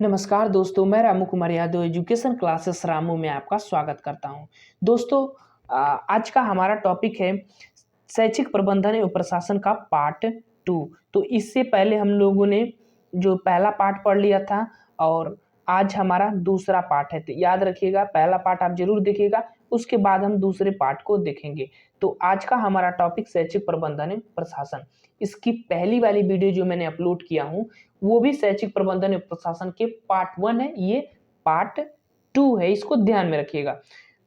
नमस्कार दोस्तों, मैं रामू कुमार यादव एजुकेशन क्लासेस रामू में आपका स्वागत करता हूं। दोस्तों, आज का हमारा टॉपिक है शैक्षिक प्रबंधन एवं प्रशासन का पार्ट 2। तो इससे पहले हम लोगों ने जो पहला पार्ट पढ़ लिया था और आज हमारा दूसरा पार्ट है। तो याद रखिएगा, पहला पार्ट आप जरूर देखिएगा, उसके बाद हम दूसरे पार्ट को देखेंगे। तो आज का हमारा टॉपिक शैक्षिक प्रबंधन एवं प्रशासन। इसकी पहली वाली वीडियो जो मैंने अपलोड किया हूँ वो भी शैक्षिक प्रबंधन एवं प्रशासन के पार्ट 1 है, ये पार्ट 2 है, इसको ध्यान में रखिएगा।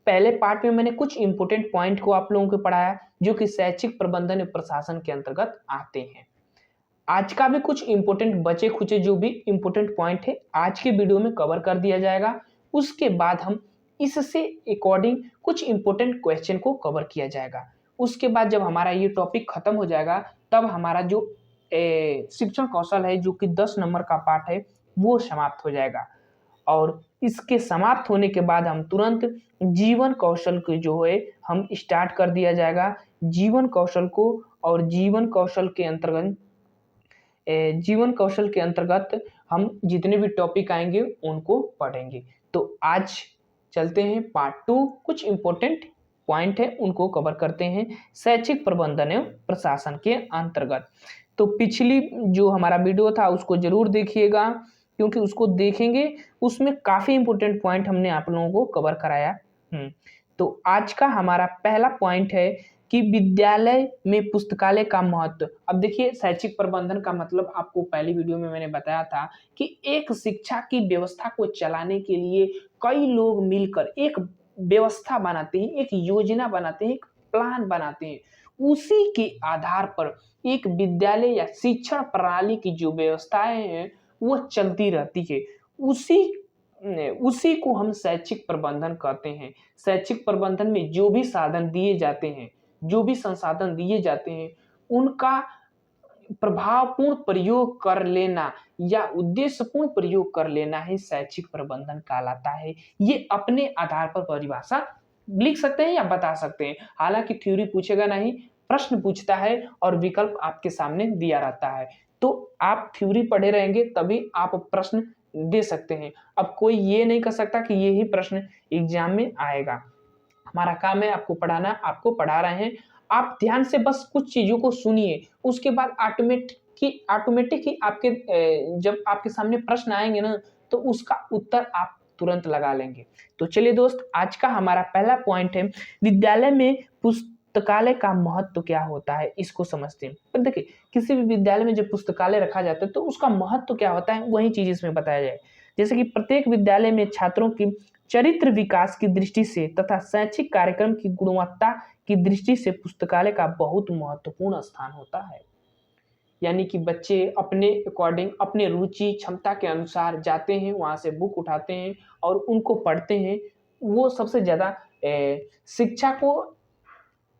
पहले पार्ट में मैंने कुछ इंपोर्टेंट पॉइंट को आप लोगों को पढ़ाया जो कि शैक्षिक प्रबंधन एवं प्रशासन के अंतर्गत आते हैं। आज का भी कुछ इंपोर्टेंट बचे खुचे जो भी इंपोर्टेंट पॉइंट है आज के वीडियो में कवर कर दिया जाएगा। उसके बाद हम इससे अकॉर्डिंग कुछ इंपोर्टेंट क्वेश्चन को कवर किया जाएगा। उसके बाद जब हमारा ये टॉपिक खत्म हो जाएगा तब हमारा जो शिक्षण कौशल है जो कि 10 नंबर का पार्ट है वो समाप्त हो जाएगा। और इसके समाप्त होने के बाद हम तुरंत जीवन कौशल को जो है हम स्टार्ट कर दिया जाएगा जीवन कौशल को। और जीवन कौशल के अंतर्गत हम जितने भी टॉपिक आएंगे उनको पढ़ेंगे। तो आज चलते हैं पार्ट 2, कुछ इंपॉर्टेंट पॉइंट है उनको कवर करते हैं शैक्षिक प्रबंधन एवं प्रशासन के अंतर्गत। तो पिछली जो हमारा वीडियो था उसको जरूर देखिएगा, क्योंकि उसको देखेंगे उसमें काफ़ी इंपॉर्टेंट पॉइंट हमने आप लोगों को कवर कराया। तो आज का हमारा पहला पॉइंट है कि विद्यालय में पुस्तकालय का महत्व। अब देखिए, शैक्षिक प्रबंधन का मतलब आपको पहली वीडियो में मैंने बताया था कि एक शिक्षा की व्यवस्था को चलाने के लिए कई लोग मिलकर एक व्यवस्था बनाते हैं, एक योजना बनाते हैं, एक प्लान बनाते हैं। उसी के आधार पर एक विद्यालय या शिक्षण प्रणाली की जो व्यवस्थाएं हैं वो चलती रहती है। उसी को हम शैक्षिक प्रबंधन कहते हैं। शैक्षिक प्रबंधन में जो भी साधन दिए जाते हैं, जो भी संसाधन दिए जाते हैं, उनका प्रभावपूर्ण प्रयोग कर लेना या उद्देश्यपूर्ण प्रयोग कर लेना ही शैक्षिक प्रबंधन कहलाता है। ये अपने आधार पर परिभाषा लिख सकते हैं या बता सकते हैं। हालांकि थ्योरी पूछेगा नहीं, प्रश्न पूछता है और विकल्प आपके सामने दिया रहता है। तो आप थ्योरी पढ़े रहेंगे तभी आप प्रश्न दे सकते हैं। अब कोई ये नहीं कर सकता कि ये ही प्रश्न एग्जाम में आएगा। हमारा काम है आपको पढ़ाना, आपको पढ़ा रहे हैं, आप ध्यान से बस कुछ चीजों को सुनिए। उसके बाद ऑटोमेटिक ही आपके जब आपके सामने प्रश्न आएंगे ना तो उसका उत्तर आप तुरंत लगा लेंगे। तो चलिए दोस्त, आज का हमारा पहला पॉइंट है विद्यालय में पुस्तकालय का महत्व क्या होता है, इसको समझते हैं। पर देखिए, किसी भी विद्यालय में जब पुस्तकालय रखा जाता है तो उसका महत्व क्या होता है वही चीज इसमें बताया जाए। जैसे कि प्रत्येक विद्यालय में छात्रों की चरित्र विकास की दृष्टि से तथा शैक्षिक कार्यक्रम की गुणवत्ता की दृष्टि से पुस्तकालय का बहुत महत्वपूर्ण स्थान होता है। यानी कि बच्चे अपने अकॉर्डिंग, अपने रुचि क्षमता के अनुसार जाते हैं, वहां से बुक उठाते हैं और उनको पढ़ते हैं। वो सबसे ज्यादा शिक्षा को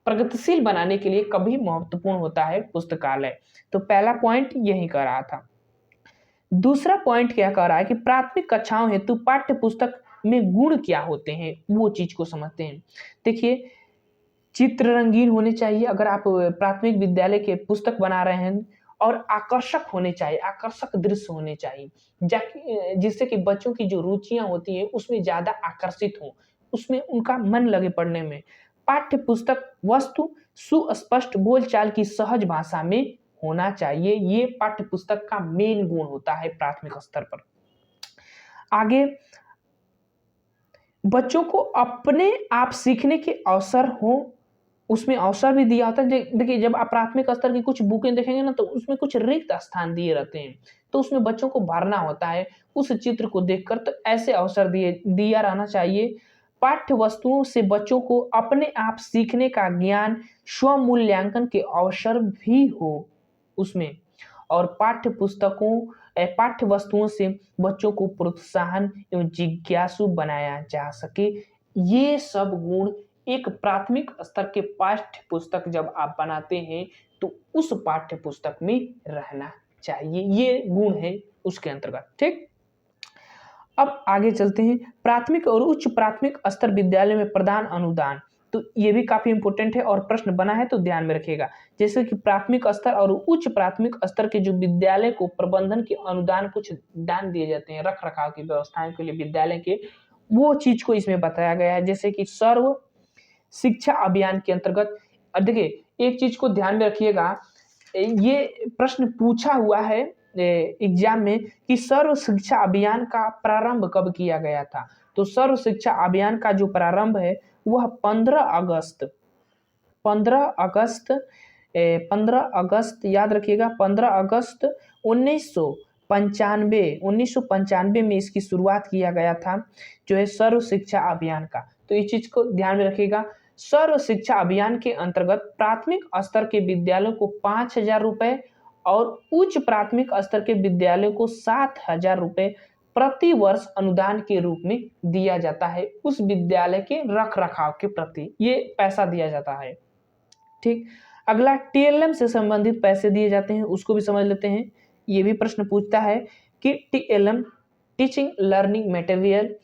प्रगतिशील बनाने के लिए कभी महत्वपूर्ण होता है पुस्तकालय। तो पहला पॉइंट यही कह रहा था। दूसरा पॉइंट क्या कह रहा है कि प्राथमिक कक्षाओं हेतु पाठ्य पुस्तक में गुण क्या होते हैं वो चीज को समझते हैं। देखिए, चित्र रंगीन होने चाहिए अगर आप प्राथमिक विद्यालय के पुस्तक बना रहे हैं, और आकर्षक होने चाहिए, आकर्षक दृश्य होने चाहिए जिससे कि बच्चों की जो रुचियां होती हैं उसमें ज्यादा आकर्षित हो, उसमें उनका मन लगे पढ़ने में। पाठ्य पुस्तक वस्तु सुस्पष्ट बोलचाल की सहज भाषा में होना चाहिए। ये पाठ्य पुस्तक का मेन गुण होता है प्राथमिक स्तर पर। आगे, बच्चों को अपने आप सीखने के अवसर हो, उसमें अवसर भी दिया होता है। देखिए, जब आप प्राथमिक स्तर की कुछ बुकें देखेंगे ना तो उसमें कुछ रिक्त स्थान दिए रहते हैं, तो उसमें बच्चों को भरना होता है उस चित्र को देखकर। तो ऐसे अवसर दिया रहना चाहिए। पाठ्य वस्तुओं से बच्चों को अपने आप सीखने का ज्ञान, स्वमूल्यांकन के अवसर भी हो उसमें। और पाठ्य वस्तुओं से बच्चों को प्रोत्साहन एवं जिज्ञासु बनाया जा सके। ये सब गुण एक प्राथमिक स्तर के पाठ्य पुस्तक जब आप बनाते हैं तो उस पाठ्य पुस्तक में रहना चाहिए। ये गुण है उसके अंतर्गत। ठीक, अब आगे चलते हैं। प्राथमिक और उच्च प्राथमिक स्तर विद्यालय में प्रदान अनुदान। तो ये भी काफी इंपॉर्टेंट है और प्रश्न बना है तो ध्यान में रखिएगा। जैसे कि प्राथमिक स्तर और उच्च प्राथमिक स्तर के जो विद्यालय को प्रबंधन के अनुदान, कुछ दान दिए जाते हैं रख रखाव की व्यवस्थाएं के लिए विद्यालय के, वो चीज को इसमें बताया गया है। जैसे कि सर्व शिक्षा अभियान के अंतर्गत, देखिए एक चीज को ध्यान में रखिएगा, ये प्रश्न पूछा हुआ है एग्जाम में कि सर्व शिक्षा अभियान का प्रारंभ कब किया गया था। तो सर्व शिक्षा अभियान का जो प्रारंभ है वह 15 अगस्त याद रखिएगा, 15 अगस्त 1995 में इसकी शुरुआत किया गया था, जो है सर्व शिक्षा अभियान का। तो इस चीज को ध्यान में रखिएगा। सर्व शिक्षा अभियान के अंतर्गत प्राथमिक स्तर के विद्यालयों को 5,000 रुपए और उच्च प्राथमिक स्तर के विद्यालयों को 7,000 रुपए प्रति वर्ष अनुदान के रूप में दिया जाता है। उस विद्यालय के रख रखाव के प्रति ये पैसा दिया जाता है। ठीक, अगला टीएलएम से संबंधित पैसे दिए जाते हैं, उसको भी समझ लेते हैं। ये भी प्रश्न पूछता है कि टीएलएम, टीचिंग लर्निंग मटेरियल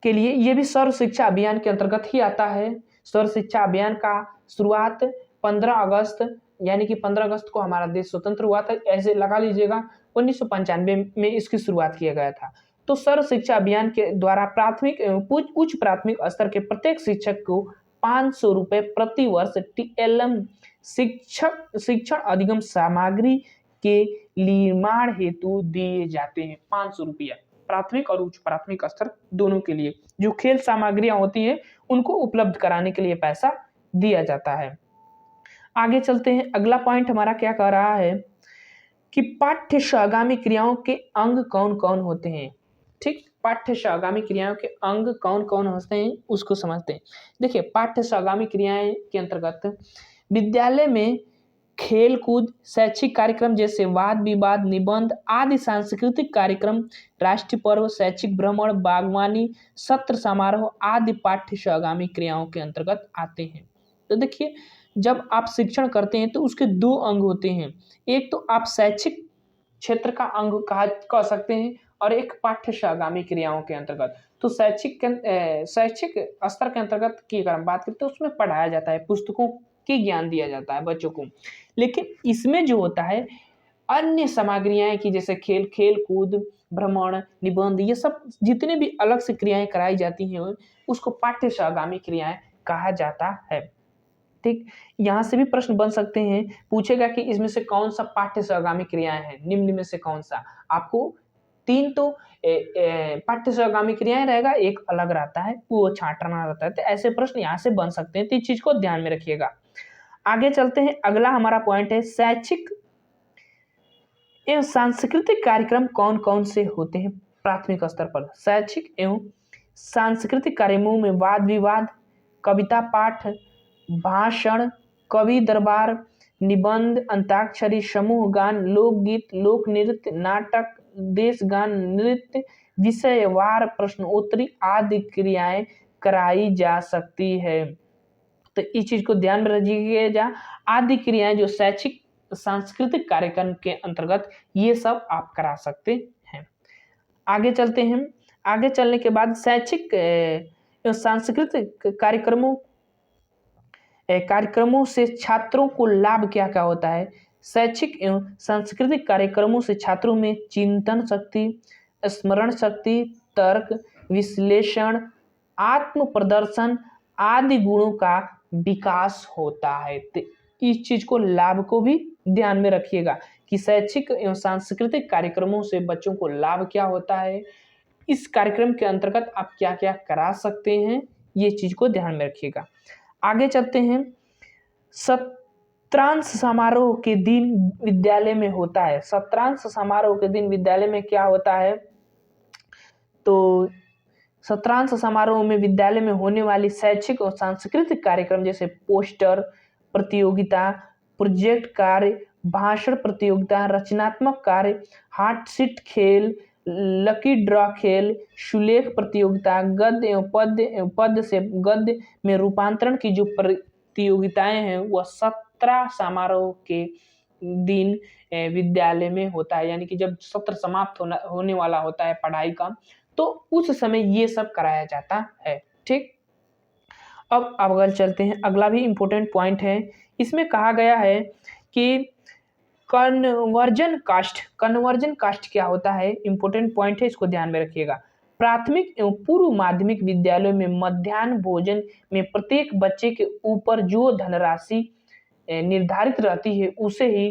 के लिए, ये भी सर्व शिक्षा अभियान के अंतर्गत ही आता है। सर्व शिक्षा अभियान का शुरुआत 15 अगस्त, यानी कि 15 अगस्त को हमारा देश स्वतंत्र हुआ था, ऐसे लगा लीजिएगा, 1995 में इसकी शुरुआत किया गया था। तो सर्व शिक्षा अभियान के द्वारा प्राथमिक एवं उच्च प्राथमिक स्तर के प्रत्येक शिक्षक को 500 रुपए प्रति वर्ष टीएलएम शिक्षण अधिगम सामग्री के निर्माण हेतु दिए जाते हैं। 500 रुपया प्राथमिक और उच्च प्राथमिक स्तर दोनों के लिए जो खेल सामग्रियां होती है उनको उपलब्ध कराने के लिए पैसा दिया जाता है। आगे चलते हैं। अगला पॉइंट हमारा क्या कह रहा है कि पाठ्य सहगामी क्रियाओं के अंग कौन कौन होते हैं। ठीक, पाठ्य सहगामी क्रियाओं के अंग कौन कौन होते हैं उसको समझते हैं। देखिए, पाठ्य सहगामी क्रियाएं के अंतर्गत विद्यालय में खेल कूद, शैक्षिक कार्यक्रम जैसे वाद विवाद, निबंध आदि, सांस्कृतिक कार्यक्रम, राष्ट्रीय पर्व, शैक्षिक भ्रमण, बागवानी, सत्र समारोह आदि पाठ्य सहगामी क्रियाओं के अंतर्गत आते हैं। तो देखिए, जब आप शिक्षण करते हैं तो उसके दो अंग होते हैं। एक तो आप शैक्षिक क्षेत्र का अंग कह सकते हैं और एक पाठ्य सहगामी क्रियाओं के अंतर्गत। तो शैक्षिक स्तर के अंतर्गत की अगर हम बात करें तो उसमें पढ़ाया जाता है, पुस्तकों के ज्ञान दिया जाता है बच्चों को। लेकिन इसमें जो होता है अन्य सामग्रियां की, जैसे खेल कूद, भ्रमण, निबंध, ये सब जितने भी अलग से क्रियाएं कराई जाती हैं उसको पाठ्य सहगामी क्रियाएं कहा जाता है। ठीक, यहाँ से भी प्रश्न बन सकते हैं, पूछेगा कि इसमें से कौन सा पाठ्य सहगामी क्रियाएं हैं, निम्न में से कौन सा। आपको 3 तो पाठ्य सहगामी क्रियाएं रहेगा, एक अलग रहता है, वो छांटना रहता है। तो ऐसे प्रश्न यहाँ से बन सकते हैं, तो इस चीज को ध्यान में रखिएगा। आगे चलते हैं। अगला हमारा पॉइंट है शैक्षिक एवं सांस्कृतिक कार्यक्रम कौन कौन से होते हैं प्राथमिक स्तर पर। शैक्षिक एवं सांस्कृतिक कार्यक्रमों में वाद विवाद, कविता पाठ, भाषण, कवि दरबार, निबंध, अंताक्षरी, समूह गान, लोकगीत, लोक नृत्य, नाटक, देश गान, नृत्य, विषयवार प्रश्नोत्तरी आदि क्रियाएं कराई जा सकती है। तो इस चीज को ध्यान में रखिएगा। आदि क्रियाएं जो शैक्षिक सांस्कृतिक कार्यक्रम के अंतर्गत, ये सब आप करा सकते हैं। आगे चलते हैं। आगे चलने के बाद शैक्षिक सांस्कृतिक कार्यक्रमों से छात्रों को लाभ क्या क्या होता है। शैक्षिक एवं सांस्कृतिक कार्यक्रमों से छात्रों में चिंतन शक्ति, स्मरण शक्ति, तर्क, विश्लेषण, आत्म प्रदर्शन आदि गुणों का विकास होता है। तो इस चीज को, लाभ को भी ध्यान में रखिएगा कि शैक्षिक एवं सांस्कृतिक कार्यक्रमों से बच्चों को लाभ क्या होता है, इस कार्यक्रम के अंतर्गत आप क्या क्या करा सकते हैं, ये चीज को ध्यान में रखिएगा। आगे चलते हैं। सत्रांश समारोह के दिन विद्यालय में होता है। सत्रांश समारोह के दिन विद्यालय में क्या होता है, तो सत्रांश समारोह में विद्यालय में होने वाली शैक्षिक और सांस्कृतिक कार्यक्रम जैसे पोस्टर प्रतियोगिता, प्रोजेक्ट कार्य, भाषण प्रतियोगिता, रचनात्मक कार्य, हार्ट सीट खेल, लकी ड्रॉ खेल, सुलेख प्रतियोगिता, गद्य एवं पद्य से गद्य में रूपांतरण की जो प्रतियोगिताएं हैं वह 17 समारोह के दिन विद्यालय में होता है। यानी कि जब सत्र समाप्त होने वाला होता है पढ़ाई का, तो उस समय ये सब कराया जाता है। ठीक, अब अगर चलते हैं, अगला भी इम्पोर्टेंट पॉइंट है, इसमें कहा गया है कि कन्वर्जन कास्ट क्या होता है, इंपॉर्टेंट पॉइंट है, इसको ध्यान में रखिएगा। प्राथमिक एवं पूर्व माध्यमिक विद्यालयों में मध्याह्न भोजन में प्रत्येक बच्चे के ऊपर जो धनराशि निर्धारित रहती है उसे ही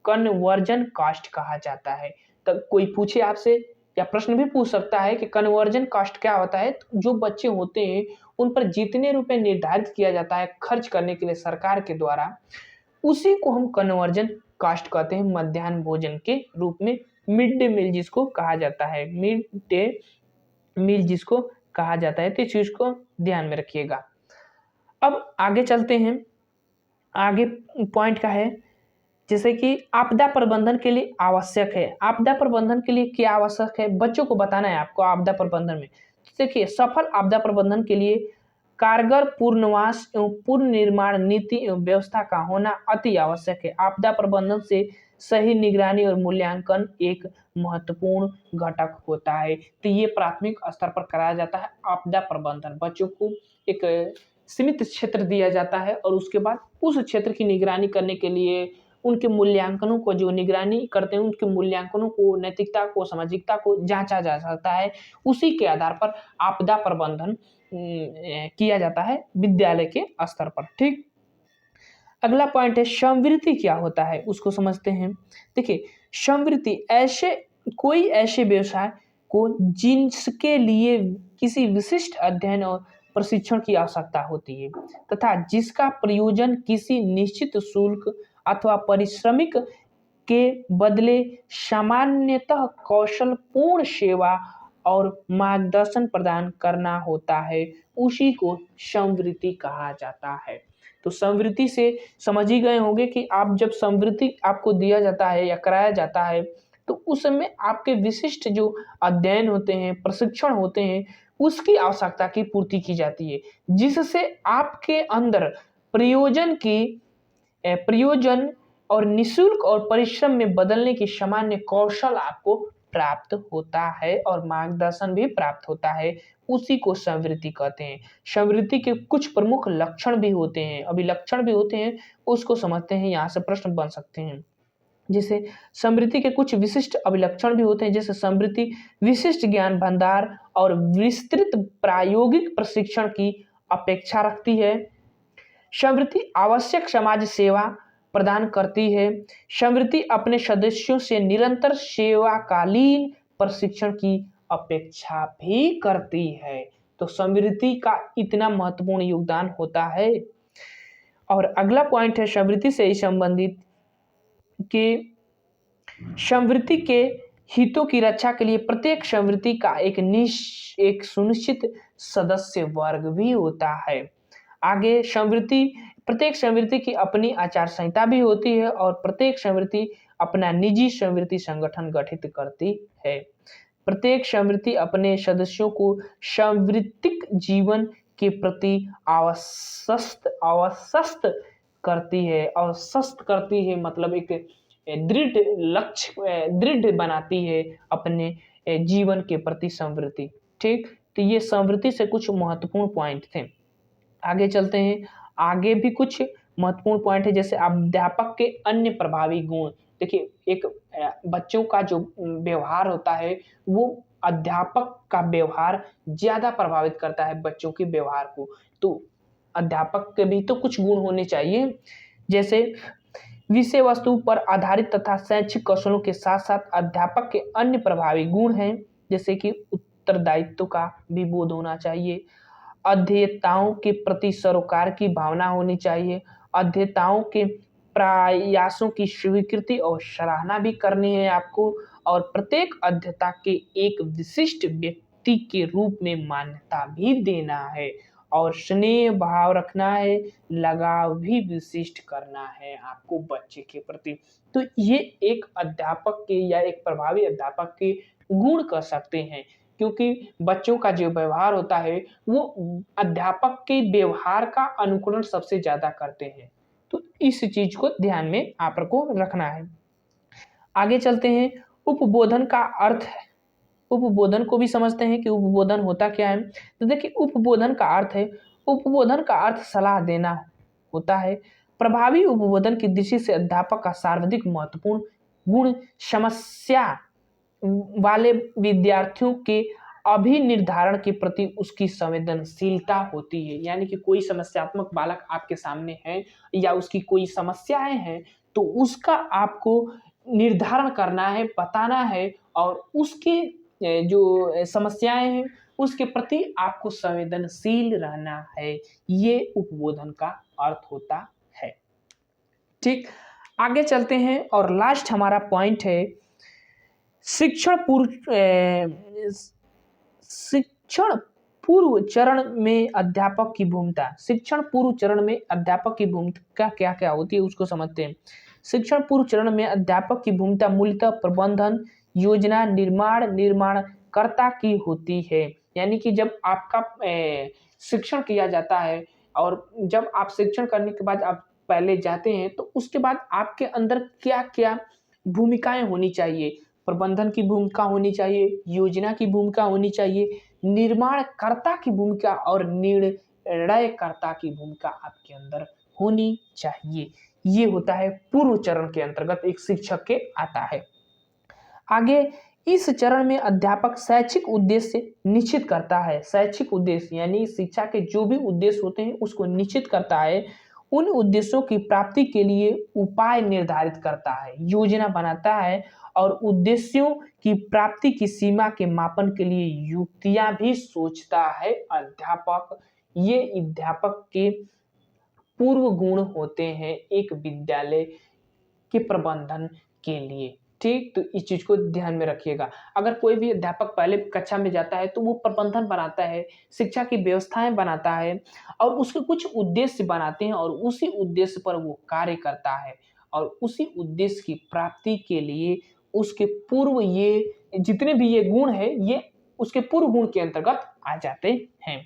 कन्वर्जन कास्ट कहा जाता है। तो कोई पूछे आपसे या प्रश्न भी पूछ सकता है कि कन्वर्जन कास्ट क्या होता है, तो जो बच्चे होते हैं उन पर जितने रुपए निर्धारित किया जाता है खर्च करने के लिए सरकार के द्वारा, उसी को हम कन्वर्जन कास्ट कहते हैं, मध्याह्न भोजन के रूप में, मिड डे मील जिसको कहा जाता है, मिड डे मील जिसको कहा जाता है। तो इस चीज को ध्यान में रखिएगा। अब आगे चलते हैं, आगे पॉइंट का है जैसे कि आपदा प्रबंधन के लिए आवश्यक है। आपदा प्रबंधन के लिए क्या आवश्यक है, बच्चों को बताना है आपको आपदा प्रबंधन में। देखिए, सफल आपदा प्रबंधन के लिए कारगर पुनर्वास एवं पुनर्निर्माण नीति एवं व्यवस्था का होना अति आवश्यक है। आपदा प्रबंधन से सही निगरानी और मूल्यांकन एक महत्वपूर्ण घटक होता है। तो ये प्राथमिक स्तर पर कराया जाता है आपदा प्रबंधन। बच्चों को एक सीमित क्षेत्र दिया जाता है और उसके बाद उस क्षेत्र की निगरानी करने के लिए उनके मूल्यांकनों को, जो निगरानी करते हैं उनके मूल्यांकनों को, नैतिकता को, सामाजिकता को जांचा जा सकता है। उसी के आधार पर आपदा प्रबंधन किया जाता है विद्यालय के स्तर पर। ठीक, अगला पॉइंट है समवृत्ति क्या होता है, उसको समझते हैं। देखिए, समवृत्ति कोई ऐसे व्यवसाय को जिसके लिए किसी विशिष्ट अध्ययन और प्रशिक्षण की आवश्यकता होती है तथा जिसका प्रयोजन किसी निश्चित शुल्क अथवा पारिश्रमिक के बदले सामान्यतः कौशलपूर्ण सेवा और मार्गदर्शन प्रदान करना होता है, उसी को समवृत्ति कहा जाता है। तो समवृत्ति से समझ ही गए होंगे कि आप जब समवृत्ति आपको दिया जाता है या कराया जाता है तो उस समय आपके विशिष्ट जो अध्ययन होते हैं, प्रशिक्षण होते हैं, उसकी आवश्यकता की पूर्ति की जाती है, जिससे आपके अंदर प्रयोजन और निःशुल्क और परिश्रम में बदलने की सामान्य कौशल आपको प्राप्त होता है और मार्गदर्शन भी प्राप्त होता है, उसी को समवृत्ति कहते हैं। समवृत्ति के कुछ प्रमुख लक्षण भी होते हैं, अभिलक्षण भी होते हैं, उसको समझते हैं, यहाँ से प्रश्न बन सकते हैं। जैसे समवृत्ति के कुछ विशिष्ट अभिलक्षण भी होते हैं, जैसे समवृत्ति विशिष्ट ज्ञान भंडार और विस्तृत प्रायोगिक प्रशिक्षण की अपेक्षा रखती है। समवृत्ति आवश्यक समाज सेवा प्रदान करती है। समवृत्ति अपने सदस्यों से निरंतर सेवाकालीन प्रशिक्षण की अपेक्षा भी करती है। तो समवृत्ति का इतना महत्वपूर्ण योगदान होता है। और अगला पॉइंट है समवृत्ति से ही संबंधित कि समवृत्ति के हितों की रक्षा के लिए प्रत्येक समवृत्ति का एक सुनिश्चित सदस्य वर्ग भी होता है। आगे प्रत्येक समवृत्ति की अपनी आचार संहिता भी होती है और प्रत्येक समवृत्ति अपना निजी समवृत्ति संगठन गठित करती है। प्रत्येक समवृत्ति अपने सदस्यों को समवृत्तिक जीवन के प्रति आश्वस्त करती है। आश्वस्त करती है मतलब एक दृढ़ लक्ष्य, दृढ़ बनाती है अपने जीवन के प्रति समवृत्ति। ठीक, तो ये समवृत्ति से कुछ महत्वपूर्ण पॉइंट थे। आगे चलते हैं, आगे भी कुछ महत्वपूर्ण पॉइंट है, जैसे अध्यापक के अन्य प्रभावी गुण। देखिए, एक बच्चों का जो व्यवहार होता है वो अध्यापक का व्यवहार ज्यादा प्रभावित करता है बच्चों के व्यवहार को। तो अध्यापक के भी तो कुछ गुण होने चाहिए, जैसे विषय वस्तु पर आधारित तथा शैक्षिक कौशलों के साथ साथ अध्यापक के अन्य प्रभावी गुण हैं, जैसे कि उत्तरदायित्व का भी बोध होना चाहिए, अध्येताओं के प्रति सरोकार की भावना होनी चाहिए, अध्येताओं के प्रयासों की स्वीकृति और सराहना भी करनी है आपको, और प्रत्येक अध्येता के एक विशिष्ट व्यक्ति के रूप में मान्यता भी देना है और स्नेह भाव रखना है, लगाव भी विशिष्ट करना है आपको बच्चे के प्रति। तो ये एक अध्यापक के या एक प्रभावी अध्यापक के गुण कह सकते हैं, क्योंकि बच्चों का जो व्यवहार होता है वो अध्यापक के व्यवहार का अनुकरण सबसे ज्यादा करते हैं। तो इस चीज को ध्यान में आपको रखना है। आगे चलते हैं, उपबोधन का अर्थ है। उपबोधन को भी समझते हैं कि उपबोधन होता क्या है। तो देखिए, उपबोधन का अर्थ है उपबोधन का अर्थ सलाह देना होता है। प्रभावी उपबोधन की दृष्टि से अध्यापक का सर्वाधिक महत्वपूर्ण गुण समस्या वाले विद्यार्थियों के अभिनिर्धारण के प्रति उसकी संवेदनशीलता होती है। यानी कि कोई समस्यात्मक बालक आपके सामने है या उसकी कोई समस्याएं हैं, तो उसका आपको निर्धारण करना है, बताना है और उसके जो समस्याएं हैं उसके प्रति आपको संवेदनशील रहना है। ये उपबोधन का अर्थ होता है। ठीक, आगे चलते हैं और लास्ट हमारा पॉइंट है शिक्षण पूर्व चरण में अध्यापक की भूमिका। शिक्षण पूर्व चरण में अध्यापक की भूमिका क्या क्या होती है उसको समझते हैं। शिक्षण पूर्व चरण में अध्यापक की भूमिका मूलतः प्रबंधन, योजना निर्माणकर्ता की होती है। यानी कि जब आपका शिक्षण किया जाता है और जब आप शिक्षण करने के बाद आप पहले जाते हैं तो उसके बाद आपके अंदर क्या क्या भूमिकाएं होनी चाहिए। प्रबंधन की भूमिका होनी चाहिए, योजना की भूमिका होनी चाहिए, निर्माणकर्ता की भूमिका और निर्णयकर्ता की भूमिका आपके अंदर होनी चाहिए। ये होता है पूर्व चरण के अंतर्गत एक शिक्षक के आता है। आगे इस चरण में अध्यापक शैक्षिक उद्देश्य निश्चित करता है। शैक्षिक उद्देश्य यानी शिक्षा के जो भी उद्देश्य होते हैं उसको निश्चित करता है। उन उद्देश्यों की प्राप्ति के लिए उपाय निर्धारित करता है, योजना बनाता है और उद्देश्यों की प्राप्ति की सीमा के मापन के लिए युक्तियां भी सोचता है अध्यापक। ये अध्यापक के पूर्व गुण होते हैं एक विद्यालय के प्रबंधन के लिए। ठीक, तो इस चीज को ध्यान में रखिएगा। अगर कोई भी अध्यापक पहले कक्षा में जाता है तो वो प्रबंधन बनाता है, शिक्षा की व्यवस्थाएं बनाता है और उसके कुछ उद्देश्य बनाते हैं और उसी उद्देश्य पर वो कार्य करता है और उसी उद्देश्य की प्राप्ति के लिए उसके पूर्व ये जितने भी ये गुण है ये उसके पूर्व गुण के अंतर्गत आ जाते हैं।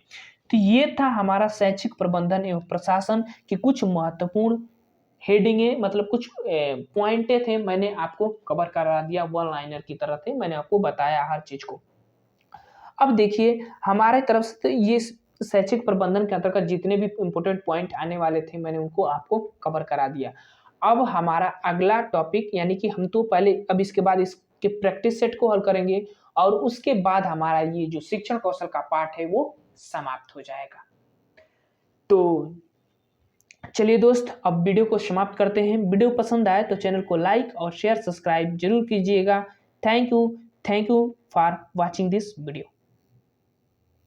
तो ये था हमारा शैक्षिक प्रबंधन एवं प्रशासन के कुछ महत्वपूर्ण हेडिंगे, मतलब कुछ पॉइंटे थे, मैंने आपको कवर करा दिया, वन लाइनर की तरह थे, मैंने आपको बताया हर चीज को। अब देखिए हमारे तरफ से ये शैक्षिक प्रबंधन के अंतर्गत जितने भी इंपॉर्टेंट पॉइंट आने वाले थे मैंने उनको आपको कवर करा दिया। अब हमारा अगला टॉपिक यानी कि हम तो पहले अब इसके बाद इसके प्रैक्टिस सेट को हल करेंगे और उसके बाद हमारा ये जो शिक्षण कौशल का पाठ है वो समाप्त हो जाएगा। तो चलिए दोस्त अब वीडियो को समाप्त करते हैं। वीडियो पसंद आए तो चैनल को लाइक और शेयर सब्सक्राइब जरूर कीजिएगा। Thank you for watching this video.